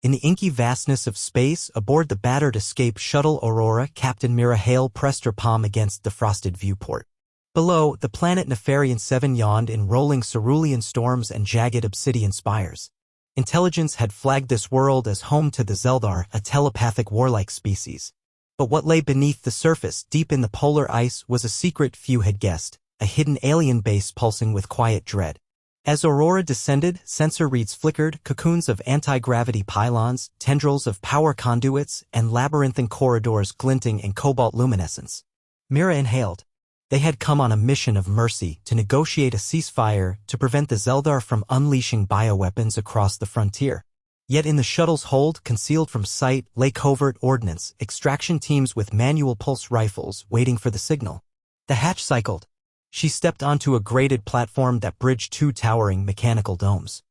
In the inky vastness of space, aboard the battered escape shuttle Aurora, Captain Mira Hale pressed her palm against the frosted viewport. Below, the planet Nefarion 7 yawned in rolling cerulean storms and jagged obsidian spires. Intelligence had flagged this world as home to the Xel'thar, a telepathic warlike species. But what lay beneath the surface, deep in the polar ice, was a secret few had guessed, a hidden alien base pulsing with quiet dread. As Aurora descended, sensor reads flickered, cocoons of anti-gravity pylons, tendrils of power conduits, and labyrinthine corridors glinting in cobalt luminescence. Mira inhaled. They had come on a mission of mercy, to negotiate a ceasefire, to prevent the Xel'thar from unleashing bioweapons across the frontier. Yet in the shuttle's hold, concealed from sight, lay covert ordnance, extraction teams with manual pulse rifles waiting for the signal. The hatch cycled. She stepped onto a graded platform that bridged two towering mechanical domes.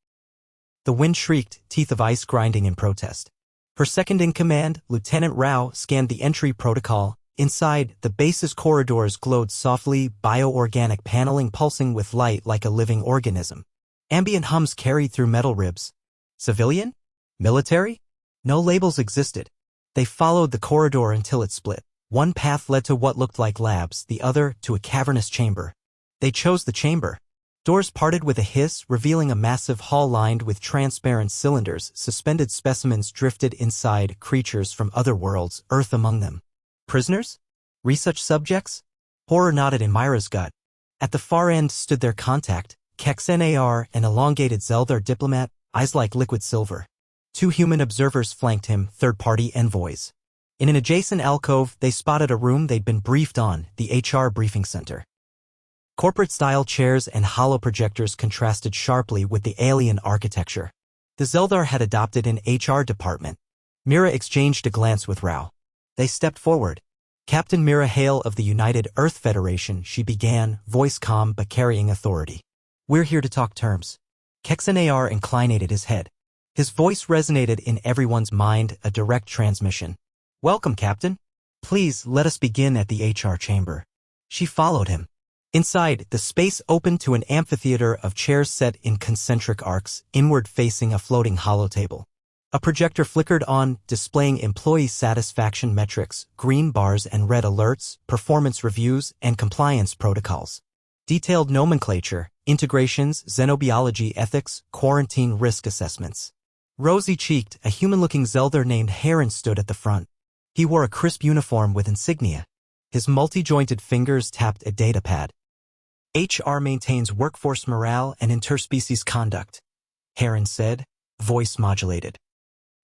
The wind shrieked, teeth of ice grinding in protest. Her second-in-command, Lieutenant Rao, scanned the entry protocol. Inside, the base's corridors glowed softly, bioorganic paneling pulsing with light like a living organism. Ambient hums carried through metal ribs. Civilian? Military? No labels existed. They followed the corridor until it split. One path led to what looked like labs, the other to a cavernous chamber. They chose the chamber. Doors parted with a hiss, revealing a massive hall lined with transparent cylinders. Suspended specimens drifted inside, creatures from other worlds, Earth among them. Prisoners? Research subjects? Horror knotted in Mira's gut. At the far end stood their contact, Xel'thar, an elongated Xel'thar diplomat, eyes like liquid silver. Two human observers flanked him, third-party envoys. In an adjacent alcove, they spotted a room they'd been briefed on, the HR briefing center. Corporate-style chairs and hollow projectors contrasted sharply with the alien architecture. The Xel'thar had adopted an HR department. Mira exchanged a glance with Rao. They stepped forward. Captain Mira Hale of the United Earth Federation, she began, voice calm but carrying authority. We're here to talk terms. Xel'thar inclinated his head. His voice resonated in everyone's mind, a direct transmission. Welcome, Captain. Please, let us begin at the HR chamber. She followed him. Inside, the space opened to an amphitheater of chairs set in concentric arcs, inward facing a floating holotable. A projector flickered on, displaying employee satisfaction metrics, green bars and red alerts, performance reviews, and compliance protocols. Detailed nomenclature, integrations, xenobiology ethics, quarantine risk assessments. Rosy-cheeked, a human-looking Xel'thar named Heron stood at the front. He wore a crisp uniform with insignia. His multi-jointed fingers tapped a datapad. HR maintains workforce morale and interspecies conduct, Heron said, voice modulated.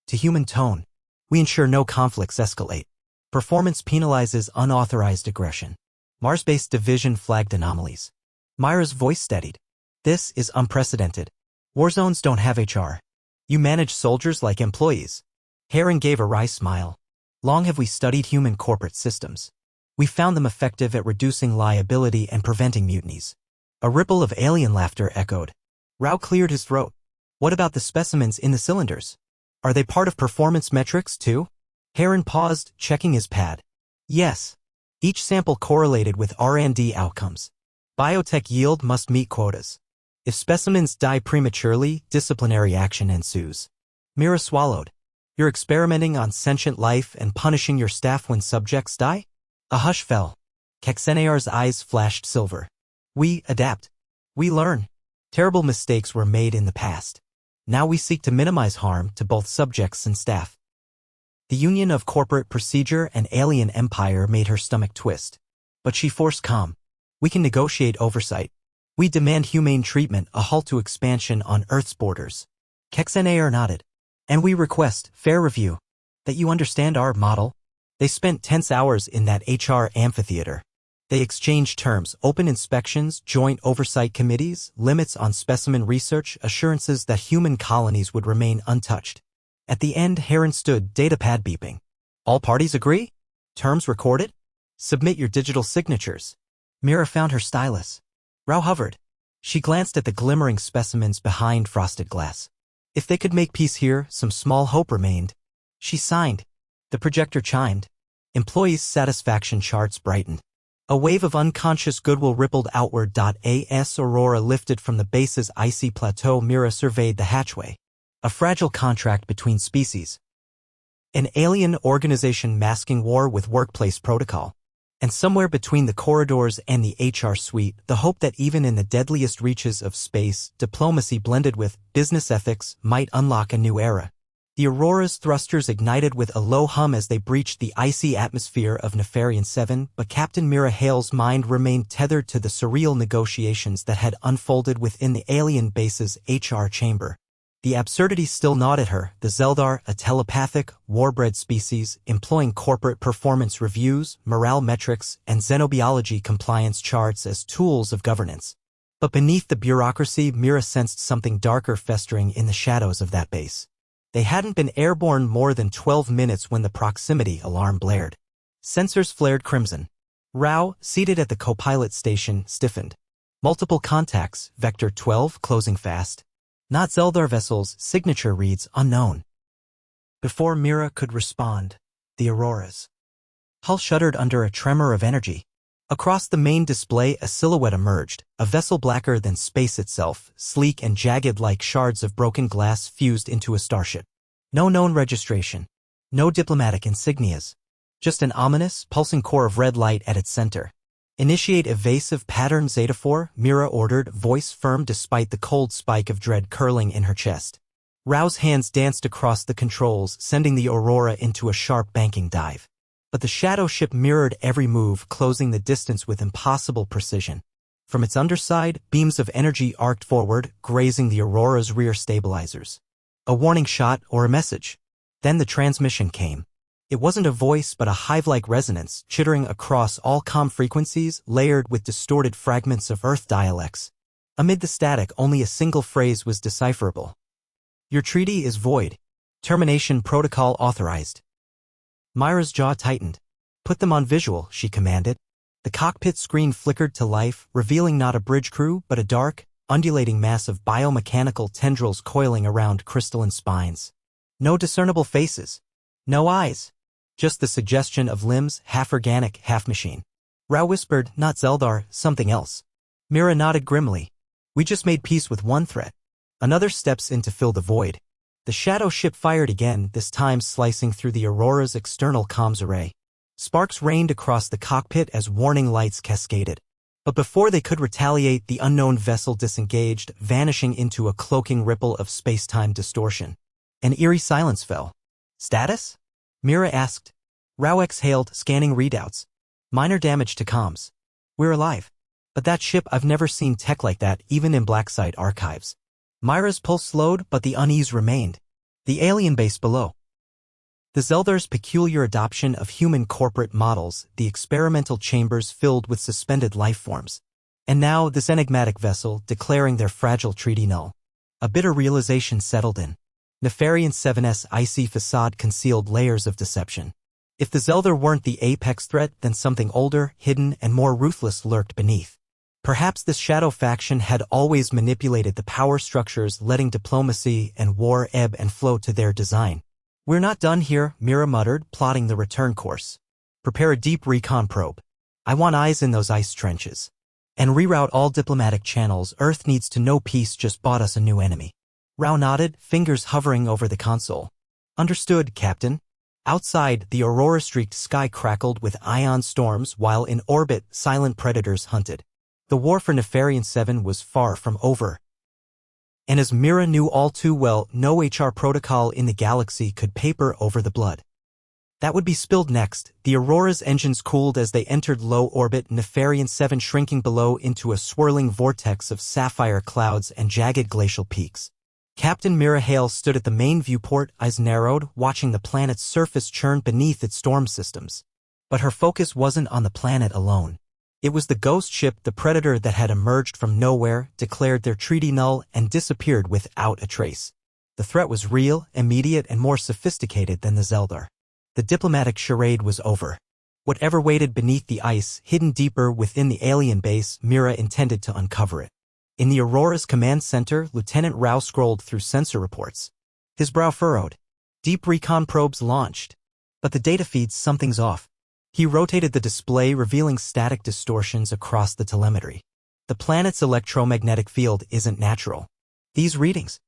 To human tone, we ensure no conflicts escalate. Performance penalizes unauthorized aggression. Mars-based division flagged anomalies. Mira's voice steadied. This is unprecedented. War zones don't have HR. You manage soldiers like employees. Heron gave a wry smile. Long have we studied human corporate systems. We found them effective at reducing liability and preventing mutinies. A ripple of alien laughter echoed. Rao cleared his throat. What about the specimens in the cylinders? Are they part of performance metrics too? Heron paused, checking his pad. Yes. Each sample correlated with R&D outcomes. Biotech yield must meet quotas. If specimens die prematurely, disciplinary action ensues. Mira swallowed. You're experimenting on sentient life and punishing your staff when subjects die? A hush fell. Xel'thar's eyes flashed silver. We adapt. We learn. Terrible mistakes were made in the past. Now we seek to minimize harm to both subjects and staff. The union of corporate procedure and alien empire made her stomach twist. But she forced calm. We can negotiate oversight. We demand humane treatment, a halt to expansion on Earth's borders. Xel'thar nodded. And we request fair review. That you understand our model. They spent tense hours in that HR amphitheater. They exchanged terms, open inspections, joint oversight committees, limits on specimen research, assurances that human colonies would remain untouched. At the end, Heron stood, datapad beeping. All parties agree? Terms recorded? Submit your digital signatures. Mira found her stylus. Rao hovered. She glanced at the glimmering specimens behind frosted glass. If they could make peace here, some small hope remained. She signed. The projector chimed. Employees' satisfaction charts brightened. A wave of unconscious goodwill rippled outward. As Aurora lifted from the base's icy plateau, Mira surveyed the hatchway. A fragile contract between species. An alien organization masking war with workplace protocol. And somewhere between the corridors and the HR suite, the hope that even in the deadliest reaches of space, diplomacy blended with business ethics might unlock a new era. The Aurora's thrusters ignited with a low hum as they breached the icy atmosphere of Nefarion 7, but Captain Mira Hale's mind remained tethered to the surreal negotiations that had unfolded within the alien base's HR chamber. The absurdity still gnawed at her, the Xel'thar, a telepathic, war-bred species, employing corporate performance reviews, morale metrics, and xenobiology compliance charts as tools of governance. But beneath the bureaucracy, Mira sensed something darker festering in the shadows of that base. They hadn't been airborne more than 12 minutes when the proximity alarm blared. Sensors flared crimson. Rao, seated at the co-pilot station, stiffened. Multiple contacts, Vector 12 closing fast. Not Xel'thar vessels, signature reads unknown. Before Mira could respond, the Aurora's hull shuddered under a tremor of energy. Across the main display a silhouette emerged, a vessel blacker than space itself, sleek and jagged like shards of broken glass fused into a starship. No known registration. No diplomatic insignias. Just an ominous, pulsing core of red light at its center. Initiate evasive pattern Zeta 4, Mira ordered, voice firm despite the cold spike of dread curling in her chest. Rao's hands danced across the controls, sending the Aurora into a sharp banking dive. But the shadow ship mirrored every move, closing the distance with impossible precision. From its underside, beams of energy arced forward, grazing the Aurora's rear stabilizers. A warning shot or a message. Then the transmission came. It wasn't a voice but a hive-like resonance, chittering across all comm frequencies, layered with distorted fragments of Earth dialects. Amid the static, only a single phrase was decipherable. Your treaty is void. Termination protocol authorized. Mira's jaw tightened. Put them on visual, she commanded. The cockpit screen flickered to life, revealing not a bridge crew but a dark, undulating mass of biomechanical tendrils coiling around crystalline spines. No discernible faces. No eyes. Just the suggestion of limbs, half organic, half machine. Rao whispered, not Xel'thar, something else. Mira nodded grimly. We just made peace with one threat. Another steps in to fill the void. The shadow ship fired again, this time slicing through the Aurora's external comms array. Sparks rained across the cockpit as warning lights cascaded. But before they could retaliate, the unknown vessel disengaged, vanishing into a cloaking ripple of space-time distortion. An eerie silence fell. Status? Mira asked. Rao exhaled, scanning readouts. Minor damage to comms. We're alive. But that ship, I've never seen tech like that, even in black site archives. Mira's pulse slowed, but the unease remained. The alien base below. The Xel'thar's peculiar adoption of human corporate models, the experimental chambers filled with suspended life forms. And now this enigmatic vessel, declaring their fragile treaty null. A bitter realization settled in. Nefarion 7's icy facade concealed layers of deception. If the Xel'thar weren't the apex threat, then something older, hidden, and more ruthless lurked beneath. Perhaps this shadow faction had always manipulated the power structures, letting diplomacy and war ebb and flow to their design. We're not done here, Mira muttered, plotting the return course. Prepare a deep recon probe. I want eyes in those ice trenches. And reroute all diplomatic channels. Earth needs to know peace just bought us a new enemy. Rao nodded, fingers hovering over the console. Understood, Captain. Outside, the aurora-streaked sky crackled with ion storms while in orbit, silent predators hunted. The war for Nefarion 7 was far from over. And as Mira knew all too well, no HR protocol in the galaxy could paper over the blood that would be spilled next. The Aurora's engines cooled as they entered low orbit, Nefarion 7 shrinking below into a swirling vortex of sapphire clouds and jagged glacial peaks. Captain Mira Hale stood at the main viewport, eyes narrowed, watching the planet's surface churn beneath its storm systems. But her focus wasn't on the planet alone. It was the ghost ship, the predator that had emerged from nowhere, declared their treaty null, and disappeared without a trace. The threat was real, immediate, and more sophisticated than the Xel'thar. The diplomatic charade was over. Whatever waited beneath the ice, hidden deeper within the alien base, Mira intended to uncover it. In the Aurora's command center, Lieutenant Rao scrolled through sensor reports. His brow furrowed. Deep recon probes launched. But the data feeds, something's off. He rotated the display, revealing static distortions across the telemetry. The planet's electromagnetic field isn't natural. These readings.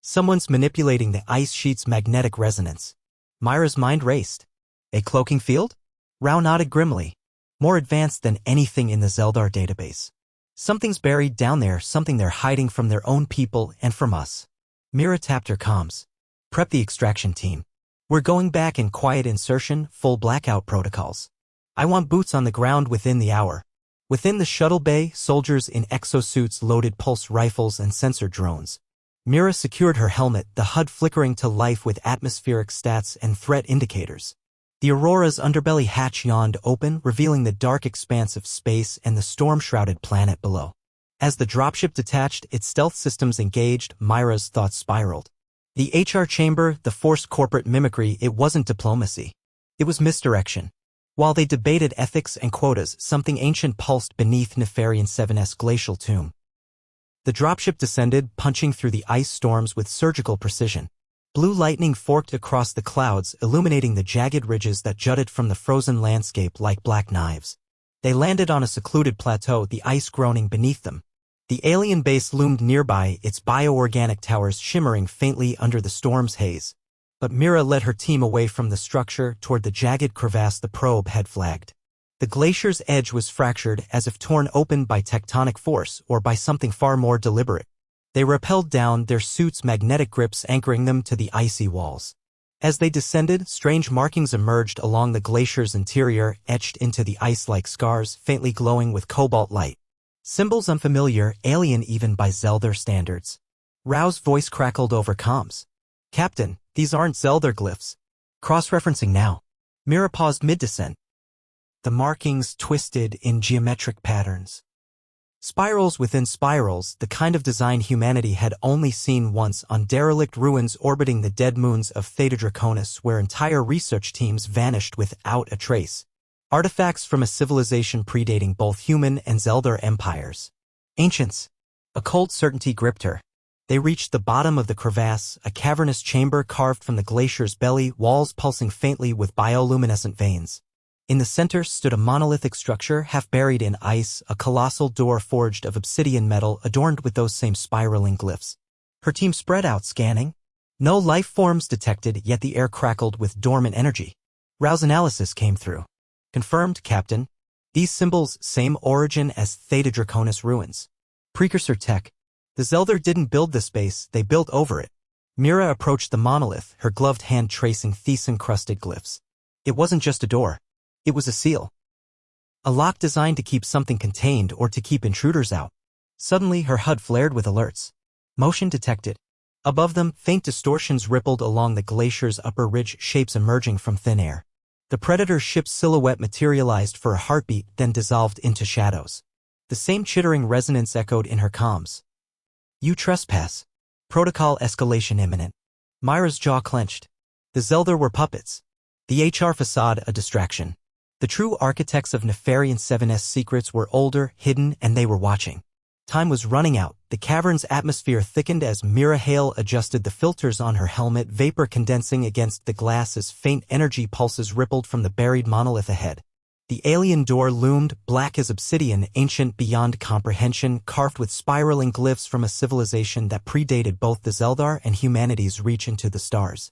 Someone's manipulating the ice sheet's magnetic resonance. Mira's mind raced. A cloaking field? Rao nodded grimly. More advanced than anything in the Xel'thar database. Something's buried down there, something they're hiding from their own people and from us. Mira tapped her comms. Prep the extraction team. We're going back in quiet insertion, full blackout protocols. I want boots on the ground within the hour. Within the shuttle bay, soldiers in exosuits loaded pulse rifles and sensor drones. Mira secured her helmet, the HUD flickering to life with atmospheric stats and threat indicators. The Aurora's underbelly hatch yawned open, revealing the dark expanse of space and the storm-shrouded planet below. As the dropship detached, its stealth systems engaged, Mira's thoughts spiraled. The HR chamber, the forced corporate mimicry, it wasn't diplomacy. It was misdirection. While they debated ethics and quotas, something ancient pulsed beneath Nefarion 7's glacial tomb. The dropship descended, punching through the ice storms with surgical precision. Blue lightning forked across the clouds, illuminating the jagged ridges that jutted from the frozen landscape like black knives. They landed on a secluded plateau, the ice groaning beneath them. The alien base loomed nearby, its bioorganic towers shimmering faintly under the storm's haze. But Mira led her team away from the structure toward the jagged crevasse the probe had flagged. The glacier's edge was fractured as if torn open by tectonic force or by something far more deliberate. They rappelled down, their suits' magnetic grips anchoring them to the icy walls. As they descended, strange markings emerged along the glacier's interior, etched into the ice like scars, faintly glowing with cobalt light. Symbols unfamiliar, alien even by Xel'thar standards. Rao's voice crackled over comms. Captain, these aren't Xel'thar glyphs. Cross-referencing now. Mira paused mid-descent. The markings twisted in geometric patterns. Spirals within spirals, the kind of design humanity had only seen once on derelict ruins orbiting the dead moons of Theta Draconis, where entire research teams vanished without a trace. Artifacts from a civilization predating both human and Xel'thar empires. Ancients. A cold certainty gripped her. They reached the bottom of the crevasse, a cavernous chamber carved from the glacier's belly, walls pulsing faintly with bioluminescent veins. In the center stood a monolithic structure, half buried in ice, a colossal door forged of obsidian metal adorned with those same spiraling glyphs. Her team spread out, scanning. No life forms detected, yet the air crackled with dormant energy. Rao's analysis came through. Confirmed, Captain. These symbols, same origin as Theta Draconis ruins. Precursor tech. The Xel'thar didn't build this base, they built over it. Mira approached the monolith, her gloved hand tracing Thesan-crusted glyphs. It wasn't just a door. It was a seal. A lock designed to keep something contained or to keep intruders out. Suddenly, her HUD flared with alerts. Motion detected. Above them, faint distortions rippled along the glacier's upper ridge, shapes emerging from thin air. The Predator ship's silhouette materialized for a heartbeat, then dissolved into shadows. The same chittering resonance echoed in her comms. You trespass. Protocol escalation imminent. Mira's jaw clenched. The Xel'thar were puppets. The HR facade a distraction. The true architects of Nefarion 7's secrets were older, hidden, and they were watching. Time was running out. The cavern's atmosphere thickened as Mira Hale adjusted the filters on her helmet, vapor condensing against the glass as faint energy pulses rippled from the buried monolith ahead. The alien door loomed, black as obsidian, ancient beyond comprehension, carved with spiraling glyphs from a civilization that predated both the Xel'thar and humanity's reach into the stars.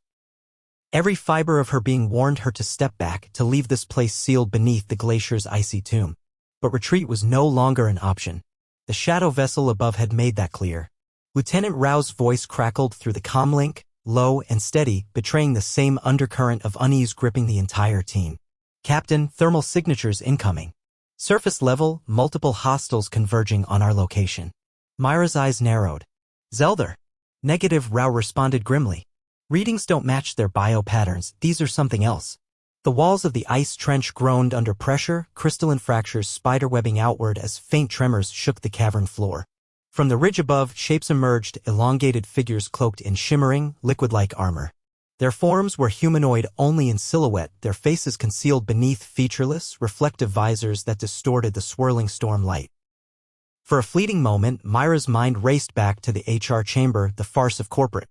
Every fiber of her being warned her to step back, to leave this place sealed beneath the glacier's icy tomb. But retreat was no longer an option. The shadow vessel above had made that clear. Lieutenant Rao's voice crackled through the comlink, low and steady, betraying the same undercurrent of unease gripping the entire team. Captain, thermal signatures incoming. Surface level, multiple hostiles converging on our location. Mira's eyes narrowed. Xel'thar. Negative, Rao responded grimly. Readings don't match their bio-patterns, these are something else. The walls of the ice trench groaned under pressure, crystalline fractures spiderwebbing outward as faint tremors shook the cavern floor. From the ridge above, shapes emerged, elongated figures cloaked in shimmering, liquid-like armor. Their forms were humanoid only in silhouette, their faces concealed beneath featureless, reflective visors that distorted the swirling storm light. For a fleeting moment, Mira's mind raced back to the HR chamber, the farce of corporate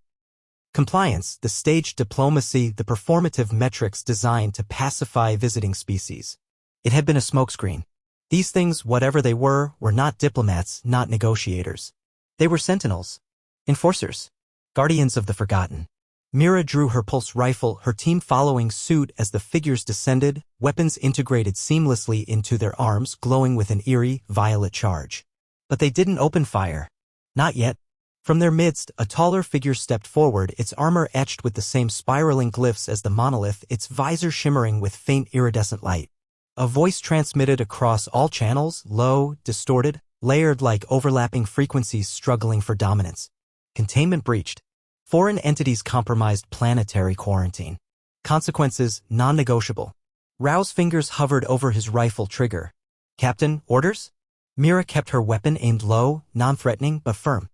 compliance, the staged diplomacy, the performative metrics designed to pacify visiting species. It had been a smokescreen. These things, whatever they were not diplomats, not negotiators. They were sentinels. Enforcers. Guardians of the Forgotten. Mira drew her pulse rifle, her team following suit as the figures descended, weapons integrated seamlessly into their arms, glowing with an eerie, violet charge. But they didn't open fire. Not yet. From their midst, a taller figure stepped forward, its armor etched with the same spiraling glyphs as the monolith, its visor shimmering with faint iridescent light. A voice transmitted across all channels, low, distorted, layered like overlapping frequencies struggling for dominance. Containment breached. Foreign entities compromised planetary quarantine. Consequences non-negotiable. Rao's fingers hovered over his rifle trigger. Captain, orders? Mira kept her weapon aimed low, non-threatening but firm.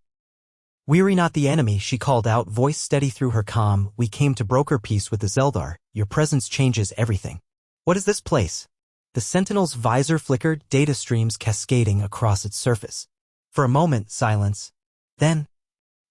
Weary not the enemy, she called out, voice steady through her calm. We came to broker peace with the Xel'thar. Your presence changes everything. What is this place? The Sentinel's visor flickered, data streams cascading across its surface. For a moment, silence. Then,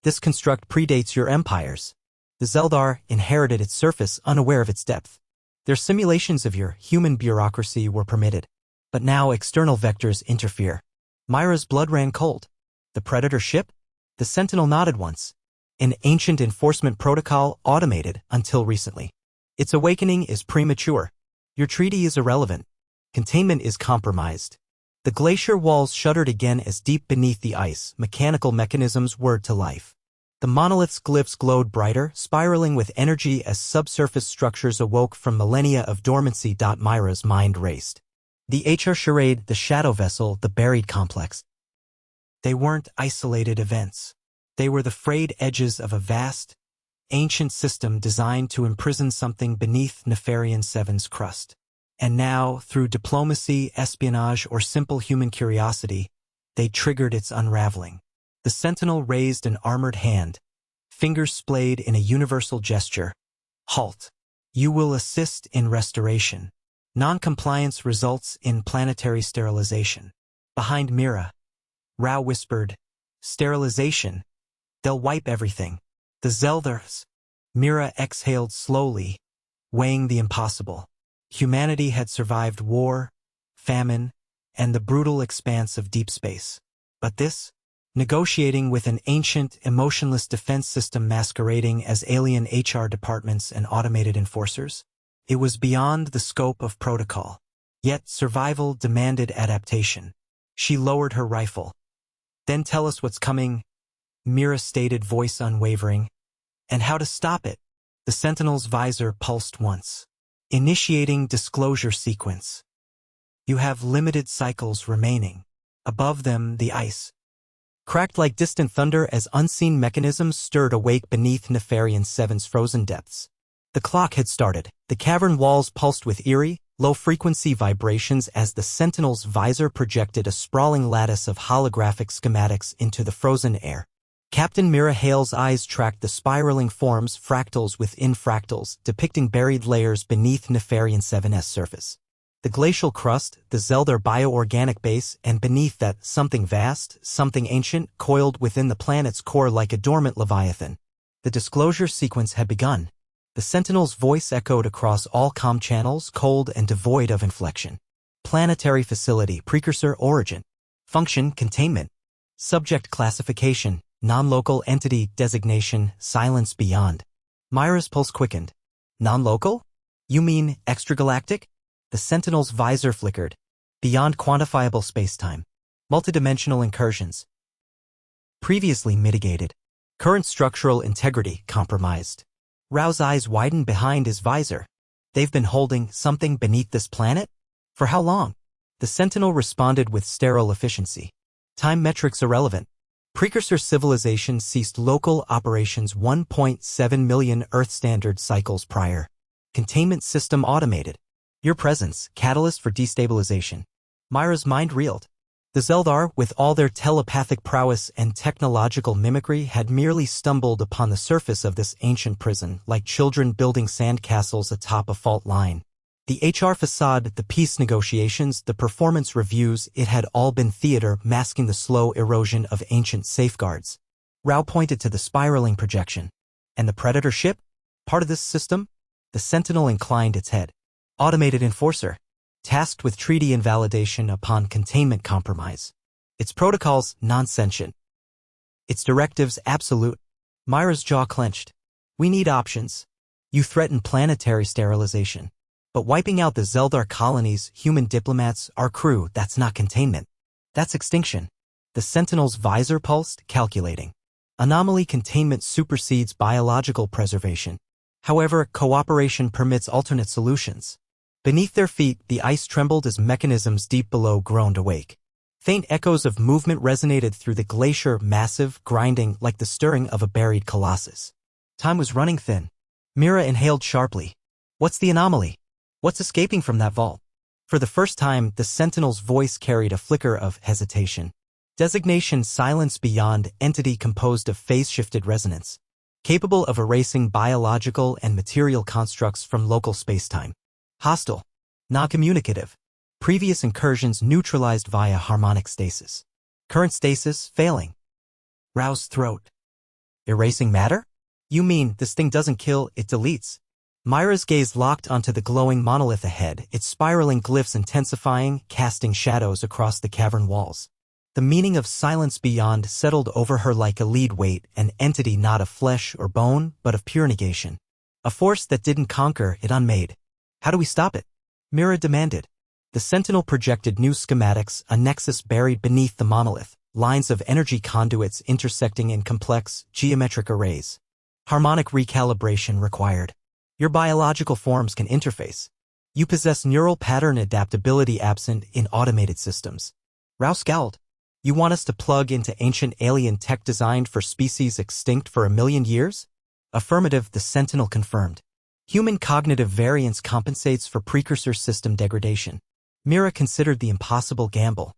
this construct predates your empires. The Xel'thar inherited its surface, unaware of its depth. Their simulations of your human bureaucracy were permitted. But now external vectors interfere. Mira's blood ran cold. The Predator ship? The Sentinel nodded once. An ancient enforcement protocol, automated until recently. Its awakening is premature. Your treaty is irrelevant. Containment is compromised. The glacier walls shuddered again as deep beneath the ice, mechanical mechanisms whirred to life. The monolith's glyphs glowed brighter, spiraling with energy as subsurface structures awoke from millennia of dormancy. Mira's mind raced. The HR charade, the shadow vessel, the buried complex. They weren't isolated events. They were the frayed edges of a vast, ancient system designed to imprison something beneath Nefarion 7's crust. And now, through diplomacy, espionage, or simple human curiosity, they triggered its unraveling. The Sentinel raised an armored hand, fingers splayed in a universal gesture. Halt. You will assist in restoration. Non-compliance results in planetary sterilization. Behind Mira, Rao whispered, sterilization. They'll wipe everything. The Xel'thars. Mira exhaled slowly, weighing the impossible. Humanity had survived war, famine, and the brutal expanse of deep space. But this? Negotiating with an ancient, emotionless defense system masquerading as alien HR departments and automated enforcers? It was beyond the scope of protocol. Yet survival demanded adaptation. She lowered her rifle. Then tell us what's coming, Mira stated, voice unwavering. And how to stop it. The Sentinel's visor pulsed once. Initiating disclosure sequence. You have limited cycles remaining. Above them, the ice cracked like distant thunder as unseen mechanisms stirred awake beneath Nefarion 7's frozen depths. The clock had started. The cavern walls pulsed with eerie, low-frequency vibrations as the Sentinel's visor projected a sprawling lattice of holographic schematics into the frozen air. Captain Mira Hale's eyes tracked the spiraling forms, fractals within fractals, depicting buried layers beneath Nefarion 7's surface. The glacial crust, the Xel'thar bioorganic base, and beneath that, something vast, something ancient, coiled within the planet's core like a dormant leviathan. The disclosure sequence had begun. The Sentinel's voice echoed across all comm channels, cold and devoid of inflection. Planetary facility, precursor origin. Function, containment. Subject classification, non-local entity designation, silence beyond. Mira's pulse quickened. Non-local? You mean extragalactic? The Sentinel's visor flickered. Beyond quantifiable spacetime. Multidimensional incursions. Previously mitigated. Current structural integrity compromised. Rao's eyes widened behind his visor. They've been holding something beneath this planet? For how long? The Sentinel responded with sterile efficiency. Time metrics irrelevant. Precursor civilization ceased local operations 1.7 million Earth standard cycles prior. Containment system automated. Your presence, catalyst for destabilization. Mira's mind reeled. The Xel'thar, with all their telepathic prowess and technological mimicry, had merely stumbled upon the surface of this ancient prison, like children building sandcastles atop a fault line. The HR facade, the peace negotiations, the performance reviews, it had all been theater, masking the slow erosion of ancient safeguards. Rao pointed to the spiraling projection. And the Predator ship? Part of this system? The Sentinel inclined its head. Automated enforcer. Tasked with treaty invalidation upon containment compromise. Its protocols non-sentient. Its directives absolute. Mira's jaw clenched. We need options. You threaten planetary sterilization. But wiping out the Xel'thar colonies, human diplomats, our crew, that's not containment. That's extinction. The Sentinel's visor pulsed, calculating. Anomaly containment supersedes biological preservation. However, cooperation permits alternate solutions. Beneath their feet, the ice trembled as mechanisms deep below groaned awake. Faint echoes of movement resonated through the glacier, massive, grinding, like the stirring of a buried colossus. Time was running thin. Mira inhaled sharply. What's the anomaly? What's escaping from that vault? For the first time, the Sentinel's voice carried a flicker of hesitation. Designation Silence Beyond, entity composed of phase-shifted resonance. Capable of erasing biological and material constructs from local spacetime. Hostile. Non-communicative. Previous incursions neutralized via harmonic stasis. Current stasis failing. Rao's throat. Erasing matter? You mean this thing doesn't kill, it deletes? Mira's gaze locked onto the glowing monolith ahead, its spiraling glyphs intensifying, casting shadows across the cavern walls. The meaning of Silence Beyond settled over her like a lead weight, an entity not of flesh or bone, but of pure negation. A force that didn't conquer, it unmade. How do we stop it? Mira demanded. The Sentinel projected new schematics, a nexus buried beneath the monolith, lines of energy conduits intersecting in complex, geometric arrays. Harmonic recalibration required. Your biological forms can interface. You possess neural pattern adaptability absent in automated systems. Rao scowled. You want us to plug into ancient alien tech designed for species extinct for 1,000,000 years? Affirmative, the Sentinel confirmed. Human cognitive variance compensates for precursor system degradation. Mira considered the impossible gamble.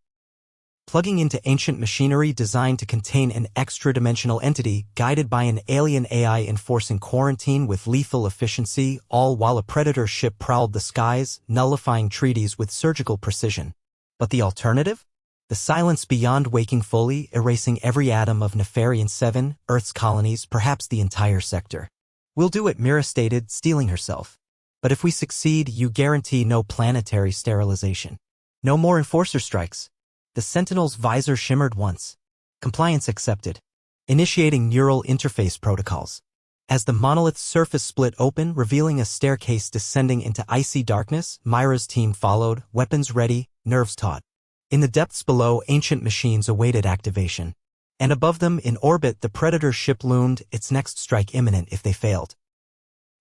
Plugging into ancient machinery designed to contain an extra-dimensional entity guided by an alien AI enforcing quarantine with lethal efficiency, all while a predator ship prowled the skies, nullifying treaties with surgical precision. But the alternative? The Silence Beyond waking fully, erasing every atom of Nefarion 7, Earth's colonies, perhaps the entire sector. We'll do it, Mira stated, steeling herself. But if we succeed, you guarantee no planetary sterilization. No more enforcer strikes. The Sentinel's visor shimmered once. Compliance accepted. Initiating neural interface protocols. As the monolith's surface split open, revealing a staircase descending into icy darkness, Mira's team followed, weapons ready, nerves taut. In the depths below, ancient machines awaited activation. And above them, in orbit, the Predator ship loomed, its next strike imminent if they failed.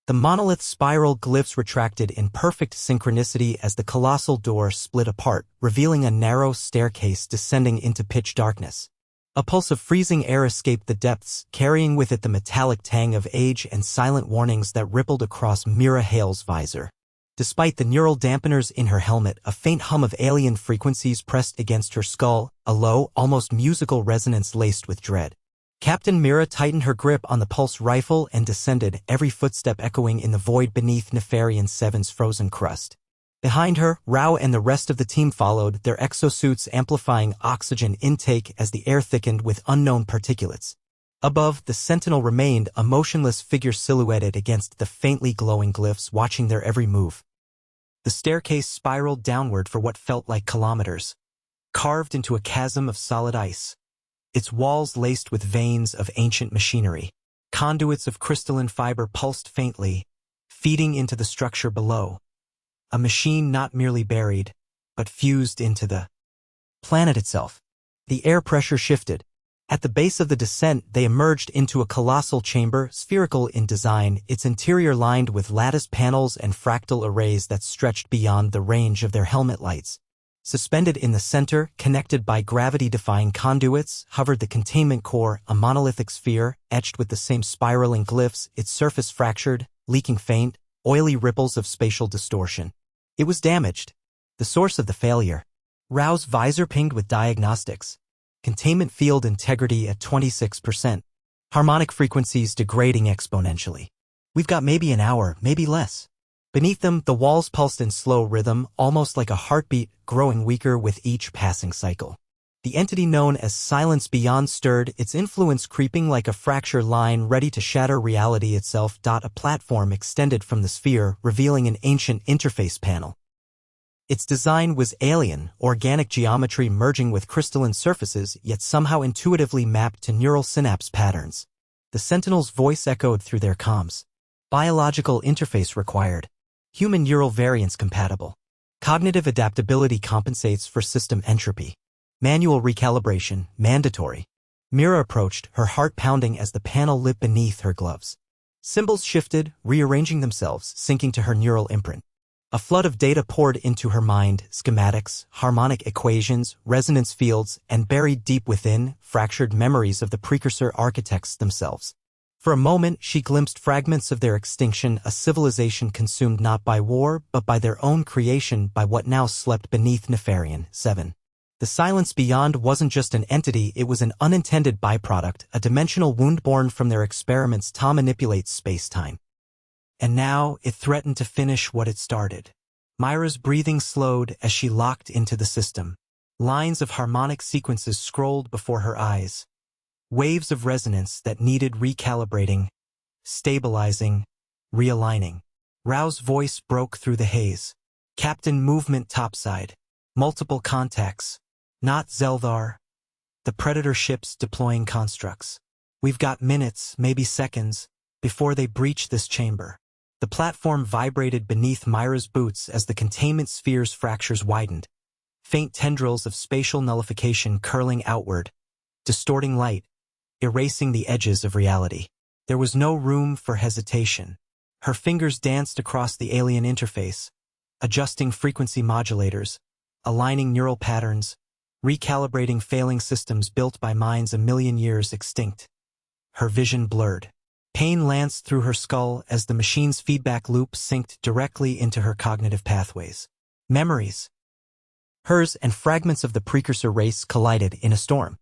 The monolith's spiral glyphs retracted in perfect synchronicity as the colossal door split apart, revealing a narrow staircase descending into pitch darkness. A pulse of freezing air escaped the depths, carrying with it the metallic tang of age and silent warnings that rippled across Mira Hale's visor. Despite the neural dampeners in her helmet, a faint hum of alien frequencies pressed against her skull, a low, almost musical resonance laced with dread. Captain Mira tightened her grip on the pulse rifle and descended, every footstep echoing in the void beneath Nefarion 7's frozen crust. Behind her, Rao and the rest of the team followed, their exosuits amplifying oxygen intake as the air thickened with unknown particulates. Above, the Sentinel remained, a motionless figure silhouetted against the faintly glowing glyphs, watching their every move. The staircase spiraled downward for what felt like kilometers, carved into a chasm of solid ice. Its walls laced with veins of ancient machinery. Conduits of crystalline fiber pulsed faintly, feeding into the structure below. A machine not merely buried, but fused into the planet itself. The air pressure shifted. At the base of the descent, they emerged into a colossal chamber, spherical in design, its interior lined with lattice panels and fractal arrays that stretched beyond the range of their helmet lights. Suspended in the center, connected by gravity-defying conduits, hovered the containment core, a monolithic sphere, etched with the same spiraling glyphs, its surface fractured, leaking faint, oily ripples of spatial distortion. It was damaged. The source of the failure. Rao's visor pinged with diagnostics. Containment field integrity at 26%. Harmonic frequencies degrading exponentially. We've got maybe an hour, maybe less. Beneath them, the walls pulsed in slow rhythm, almost like a heartbeat, growing weaker with each passing cycle. The entity known as Silence Beyond stirred, its influence creeping like a fracture line ready to shatter reality itself. A platform extended from the sphere, revealing an ancient interface panel. Its design was alien, organic geometry merging with crystalline surfaces, yet somehow intuitively mapped to neural synapse patterns. The Sentinel's voice echoed through their comms. Biological interface required. Human neural variants compatible. Cognitive adaptability compensates for system entropy. Manual recalibration, mandatory. Mira approached, her heart pounding as the panel lit beneath her gloves. Symbols shifted, rearranging themselves, syncing to her neural imprint. A flood of data poured into her mind, schematics, harmonic equations, resonance fields, and buried deep within, fractured memories of the precursor architects themselves. For a moment, she glimpsed fragments of their extinction, a civilization consumed not by war, but by their own creation, by what now slept beneath Nefarion. 7. The silence beyond wasn't just an entity, it was an unintended byproduct, a dimensional wound born from their experiments to manipulate space-time. And now, it threatened to finish what it started. Mira's breathing slowed as she locked into the system. Lines of harmonic sequences scrolled before her eyes. Waves of resonance that needed recalibrating, stabilizing, realigning. Rao's voice broke through the haze. Captain, movement topside. Multiple contacts. Not Xel'thar. The Predator ships deploying constructs. We've got minutes, maybe seconds, before they breach this chamber. The platform vibrated beneath Mira's boots as the containment sphere's fractures widened. Faint tendrils of spatial nullification curling outward, distorting light, erasing the edges of reality. There was no room for hesitation. Her fingers danced across the alien interface, adjusting frequency modulators, aligning neural patterns, recalibrating failing systems built by minds a million years extinct. Her vision blurred. Pain lanced through her skull as the machine's feedback loop synced directly into her cognitive pathways. Memories. Hers and fragments of the precursor race collided in a storm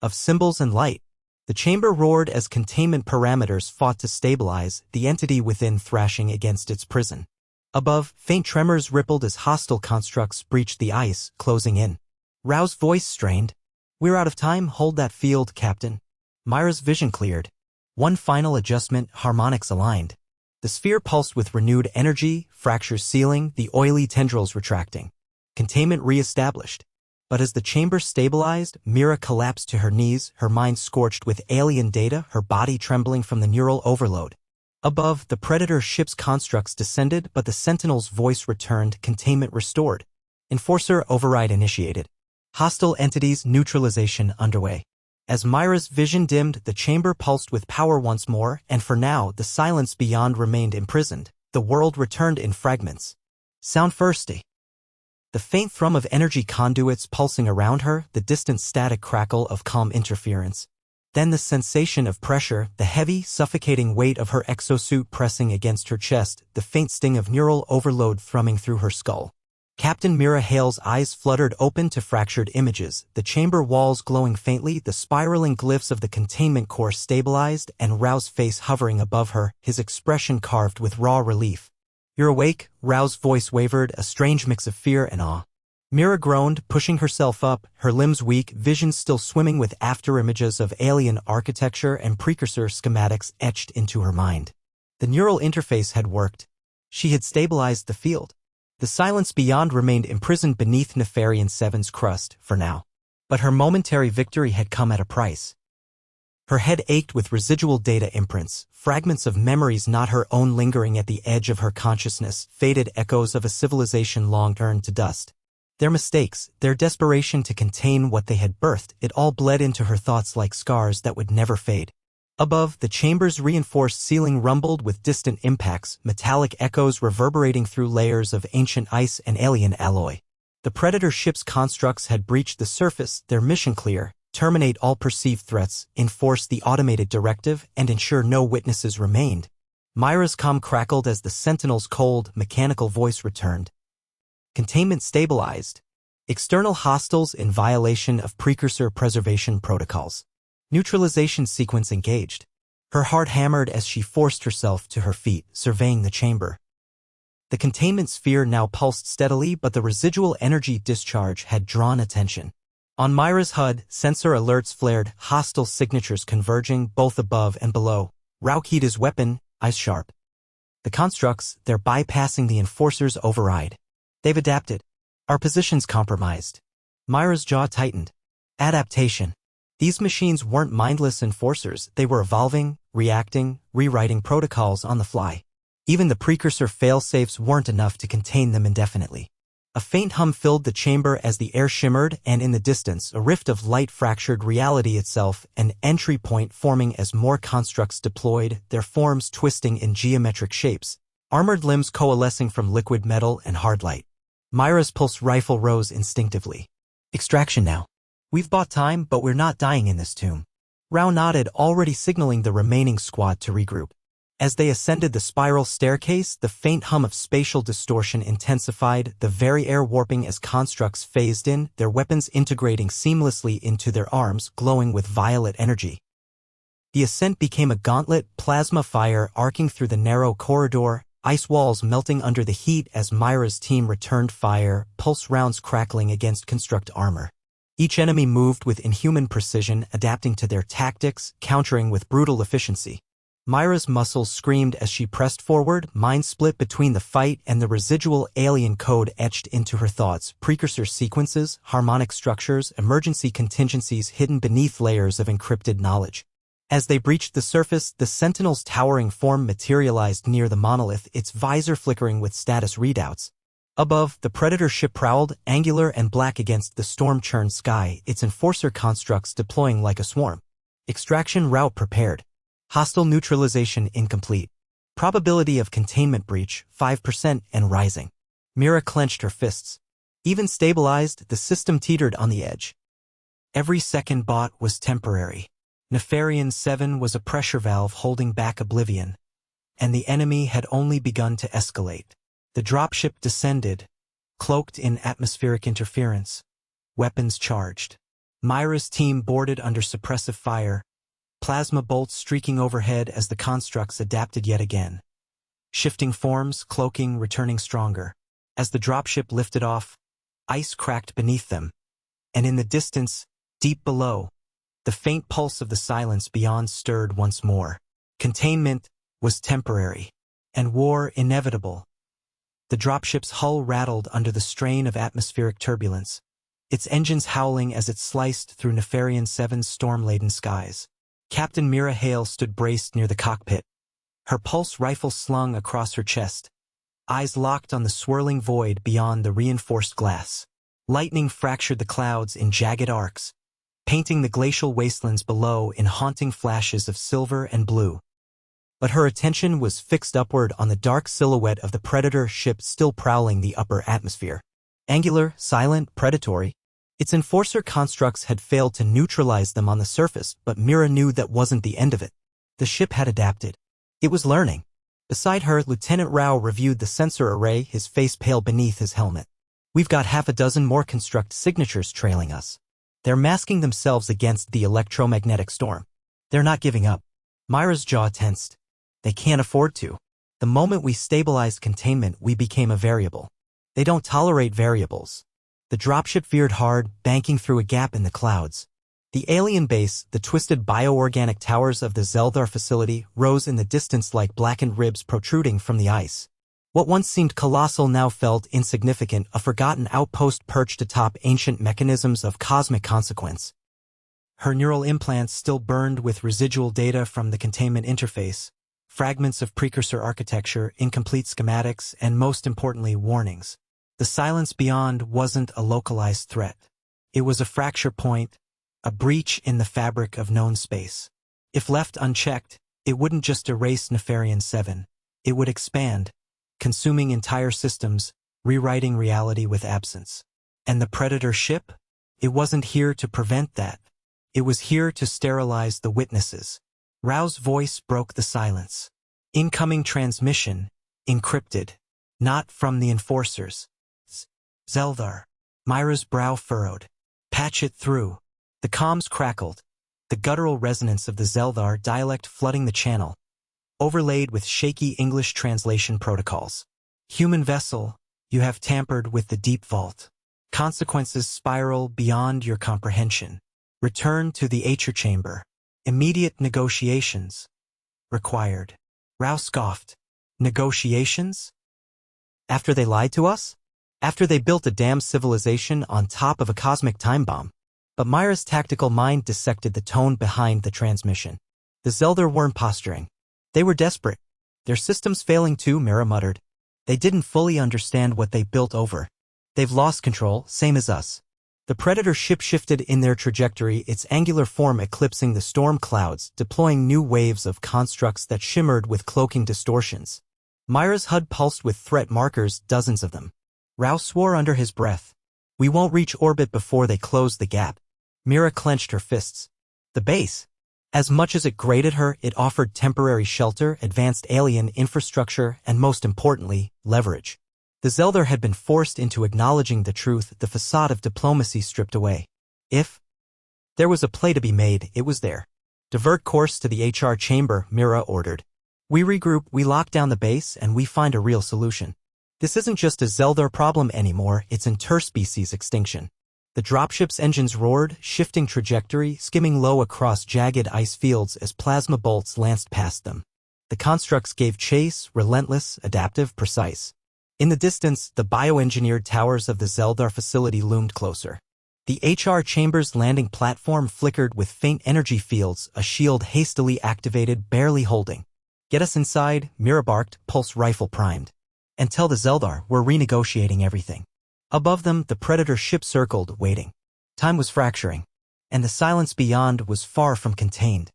of symbols and light. The chamber roared as containment parameters fought to stabilize, the entity within thrashing against its prison. Above, faint tremors rippled as hostile constructs breached the ice, closing in. Rao's voice strained. "We're out of time, hold that field, Captain." Mira's vision cleared. One final adjustment, harmonics aligned. The sphere pulsed with renewed energy, fractures sealing, the oily tendrils retracting. Containment re-established. But as the chamber stabilized, Mira collapsed to her knees, her mind scorched with alien data, her body trembling from the neural overload. Above, the Predator ship's constructs descended, but the Sentinel's voice returned, containment restored. Enforcer override initiated. Hostile entities neutralization underway. As Mira's vision dimmed, the chamber pulsed with power once more, and for now, the silence beyond remained imprisoned. The world returned in fragments. Sound firsty. The faint thrum of energy conduits pulsing around her, the distant static crackle of calm interference. Then the sensation of pressure, the heavy, suffocating weight of her exosuit pressing against her chest, the faint sting of neural overload thrumming through her skull. Captain Mira Hale's eyes fluttered open to fractured images, the chamber walls glowing faintly, the spiraling glyphs of the containment core stabilized, and Rao's face hovering above her, his expression carved with raw relief. "You're awake?" Rao's voice wavered, a strange mix of fear and awe. Mira groaned, pushing herself up, her limbs weak, vision still swimming with afterimages of alien architecture and precursor schematics etched into her mind. The neural interface had worked. She had stabilized the field. The silence beyond remained imprisoned beneath Nefarion 7's crust, for now. But her momentary victory had come at a price. Her head ached with residual data imprints, fragments of memories not her own lingering at the edge of her consciousness, faded echoes of a civilization long turned to dust. Their mistakes, their desperation to contain what they had birthed, it all bled into her thoughts like scars that would never fade. Above, the chamber's reinforced ceiling rumbled with distant impacts, metallic echoes reverberating through layers of ancient ice and alien alloy. The Predator ship's constructs had breached the surface, their mission clear: terminate all perceived threats, enforce the automated directive, and ensure no witnesses remained. Mira's comm crackled as the Sentinel's cold, mechanical voice returned. Containment stabilized. External hostiles in violation of precursor preservation protocols. Neutralization sequence engaged. Her heart hammered as she forced herself to her feet, surveying the chamber. The containment sphere now pulsed steadily, but the residual energy discharge had drawn attention. On Mira's HUD, sensor alerts flared, hostile signatures converging both above and below. Rao keyed his weapon, eyes sharp. The constructs, they're bypassing the Enforcer's override. They've adapted. Our position's compromised. Mira's jaw tightened. Adaptation. These machines weren't mindless enforcers, they were evolving, reacting, rewriting protocols on the fly. Even the precursor failsafes weren't enough to contain them indefinitely. A faint hum filled the chamber as the air shimmered, and in the distance, a rift of light fractured reality itself, an entry point forming as more constructs deployed, their forms twisting in geometric shapes, armored limbs coalescing from liquid metal and hard light. Mira's pulse rifle rose instinctively. Extraction now. We've bought time, but we're not dying in this tomb. Rao nodded, already signaling the remaining squad to regroup. As they ascended the spiral staircase, the faint hum of spatial distortion intensified, the very air warping as constructs phased in, their weapons integrating seamlessly into their arms, glowing with violet energy. The ascent became a gauntlet, plasma fire arcing through the narrow corridor, ice walls melting under the heat as Mira's team returned fire, pulse rounds crackling against construct armor. Each enemy moved with inhuman precision, adapting to their tactics, countering with brutal efficiency. Mira's muscles screamed as she pressed forward, mind split between the fight and the residual alien code etched into her thoughts, precursor sequences, harmonic structures, emergency contingencies hidden beneath layers of encrypted knowledge. As they breached the surface, the Sentinel's towering form materialized near the monolith, its visor flickering with status readouts. Above, the Predator ship prowled, angular and black against the storm-churned sky, its enforcer constructs deploying like a swarm. Extraction route prepared. Hostile neutralization incomplete. Probability of containment breach, 5% and rising. Mira clenched her fists. Even stabilized, the system teetered on the edge. Every second bought was temporary. Nefarion 7 was a pressure valve holding back oblivion. And the enemy had only begun to escalate. The dropship descended, cloaked in atmospheric interference. Weapons charged. Mira's team boarded under suppressive fire, plasma bolts streaking overhead as the constructs adapted yet again. Shifting forms, cloaking, returning stronger. As the dropship lifted off, ice cracked beneath them. And in the distance, deep below, the faint pulse of the silence beyond stirred once more. Containment was temporary, and war inevitable. The dropship's hull rattled under the strain of atmospheric turbulence, its engines howling as it sliced through Nefarion 7's storm-laden skies. Captain Mira Hale stood braced near the cockpit, her pulse rifle slung across her chest, eyes locked on the swirling void beyond the reinforced glass. Lightning fractured the clouds in jagged arcs, painting the glacial wastelands below in haunting flashes of silver and blue. But her attention was fixed upward on the dark silhouette of the Predator ship still prowling the upper atmosphere. Angular, silent, predatory. Its enforcer constructs had failed to neutralize them on the surface, but Mira knew that wasn't the end of it. The ship had adapted. It was learning. Beside her, Lieutenant Rao reviewed the sensor array, his face pale beneath his helmet. We've got half a dozen more construct signatures trailing us. They're masking themselves against the electromagnetic storm. They're not giving up. Mira's jaw tensed. They can't afford to. The moment we stabilized containment, we became a variable. They don't tolerate variables. The dropship veered hard, banking through a gap in the clouds. The alien base, the twisted bioorganic towers of the Xel'thar facility, rose in the distance like blackened ribs protruding from the ice. What once seemed colossal now felt insignificant, a forgotten outpost perched atop ancient mechanisms of cosmic consequence. Her neural implants still burned with residual data from the containment interface. Fragments of precursor architecture, incomplete schematics, and most importantly, warnings. The silence beyond wasn't a localized threat. It was a fracture point, a breach in the fabric of known space. If left unchecked, it wouldn't just erase Nefarion 7. It would expand, consuming entire systems, rewriting reality with absence. And the Predator ship? It wasn't here to prevent that. It was here to sterilize the witnesses. Rao's voice broke the silence. Incoming transmission, encrypted. Not from the enforcers. Xel'thar. Mira's brow furrowed. Patch it through. The comms crackled, the guttural resonance of the Xel'thar dialect flooding the channel, overlaid with shaky English translation protocols. Human vessel, you have tampered with the deep vault. Consequences spiral beyond your comprehension. Return to the Aether chamber. Immediate negotiations required. Rao scoffed. Negotiations? After they lied to us? After they built a damn civilization on top of a cosmic time bomb? But Mira's tactical mind dissected the tone behind the transmission. The Xel'thar weren't posturing. They were desperate. Their systems failing too, Mira muttered. They didn't fully understand what they built over. They've lost control, same as us. The Predator ship shifted in their trajectory, its angular form eclipsing the storm clouds, deploying new waves of constructs that shimmered with cloaking distortions. Mira's HUD pulsed with threat markers, dozens of them. Rao swore under his breath. We won't reach orbit before they close the gap. Mira clenched her fists. The base. As much as it grated her, it offered temporary shelter, advanced alien infrastructure, and most importantly, leverage. The Xel'thar had been forced into acknowledging the truth, the facade of diplomacy stripped away. If there was a play to be made, it was there. Divert course to the HR chamber, Mira ordered. We regroup, we lock down the base, and we find a real solution. This isn't just a Xel'thar problem anymore, it's interspecies extinction. The dropship's engines roared, shifting trajectory, skimming low across jagged ice fields as plasma bolts lanced past them. The constructs gave chase, relentless, adaptive, precise. In the distance, the bioengineered towers of the Xel'thar facility loomed closer. The HR chamber's landing platform flickered with faint energy fields, a shield hastily activated, barely holding. Get us inside, Mira barked, pulse rifle primed. And tell the Xel'thar we're renegotiating everything. Above them, the Predator ship circled, waiting. Time was fracturing. And the silence beyond was far from contained.